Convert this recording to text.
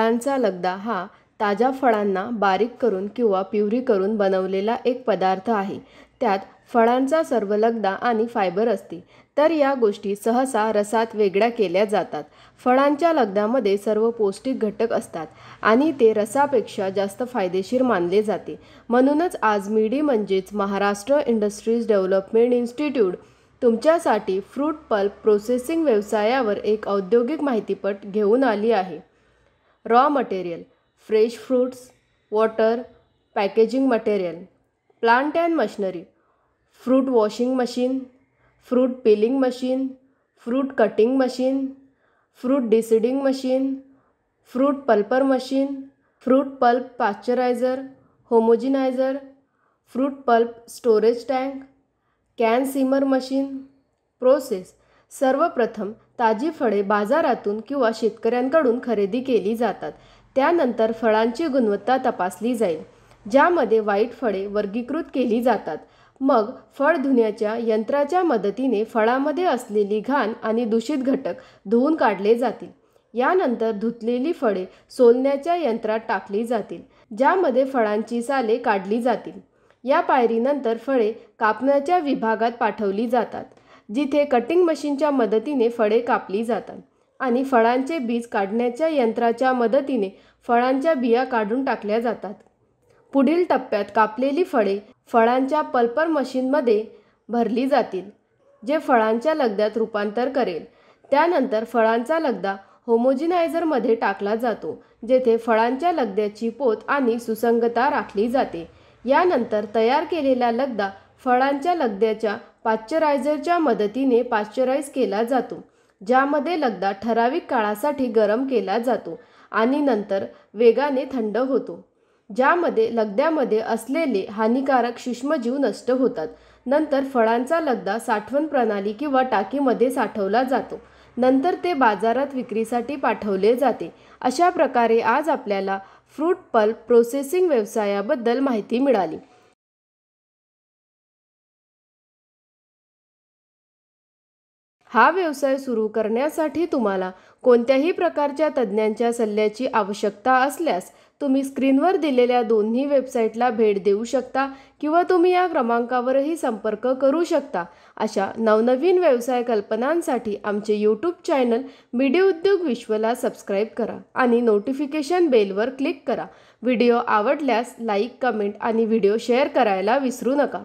फळांचा लगदा हा ताज्या फळांना बारीक करून किंवा प्युरी करून बनवलेला एक पदार्थ आहे। त्यात फळांचा सर्व लगदा आणि फायबर असते, तर या गोष्टी सहसा रसात वेगळ्या केल्या जातात। फळांच्या लगद्यामध्ये सर्व पौष्टिक घटक असतात आणि ते रसापेक्षा जास्त फायदेशीर मानले जाते। म्हणूनच आज मिडी म्हणजेच महाराष्ट्र इंडस्ट्रीज डेव्हलपमेंट इन्स्टिट्यूट तुमच्यासाठी फ्रूट पल्प प्रोसेसिंग व्यवसायावर एक औद्योगिक माहितीपट घेऊन आली आहे। Raw material: fresh fruits, water, packaging material, plant and machinery, fruit washing machine, fruit peeling machine, fruit cutting machine, fruit deseeding machine, fruit pulper machine, fruit pulp pasteuriser, homogeniser, fruit pulp storage tank, can seamer machine. Process: सर्वप्रथम ताजी फळे बाजारातून किंवा शेतकऱ्यांकडून खरेदी केली जातात। त्यानंतर फळांची गुणवत्ता तपासली जाईल, ज्यामध्ये वाईट फळे वर्गीकृत केली जातात। मग फळ धुण्याच्या यंत्राच्या मदतीने फळामध्ये असलेली घाण आणि दूषित घटक धुवून काढले जातील। यानंतर धुतलेली फळे सोलण्याच्या यंत्रात टाकली जातील, ज्यामध्ये फळांची साले काढली जातील। या पायरीनंतर फळे कापण्याच्या विभागात पाठवली जातात, जिथे कटिंग मशीनच्या मदतीने फळे कापली जातात आणि फळांचे बीज काढण्याच्या यंत्राच्या मदतीने फळांच्या बिया काढून टाकल्या जातात। पुढील टप्प्यात कापलेली फळे फळांच्या पल्पर मशीनमध्ये भरली जातील, जे फळांच्या लगद्यात रूपांतर करेल। त्यानंतर फळांचा लगदा होमोजिनायझरमध्ये टाकला जातो, जेथे फळांच्या लगद्याची पोत आणि सुसंगतता राखली जाते। यानंतर तयार केलेला लगदा फळांच्या लगद्याच्या पाश्चरायझरच्या मदतीने पाश्चराइज केला जातो, ज्यामध्ये लगदा ठराविक काळासाठी गरम केला जातो आणि नंतर वेगाने थंड होतो, ज्यामध्ये लगद्यामध्ये असलेले हानिकारक सूक्ष्मजीव नष्ट होतात। नंतर फळांचा लगदा साठवण प्रणाली किंवा टाकीमध्ये साठवला जातो, नंतर ते बाजारात विक्रीसाठी पाठवले जाते। अशा प्रकारे आज आपल्याला फ्रूट पल्प प्रोसेसिंग व्यवसायाबद्दल माहिती मिळाली। हा व्यवसाय सुरू करण्यासाठी तुम्हाला कोणत्याही प्रकारच्या तज्ज्ञांच्या सल्ल्याची आवश्यकता असल्यास तुम्ही स्क्रीनवर दिलेल्या दोन्ही वेबसाईटला भेट देऊ शकता किंवा तुम्ही या क्रमांकावरही संपर्क करू शकता। अशा नवनवीन व्यवसाय कल्पनांसाठी आमचे यूट्यूब चॅनल मिडी उद्योग विश्वला सबस्क्राईब करा आणि नोटिफिकेशन बेलवर क्लिक करा। व्हिडिओ आवडल्यास लाईक, कमेंट आणि व्हिडिओ शेअर करायला विसरू नका।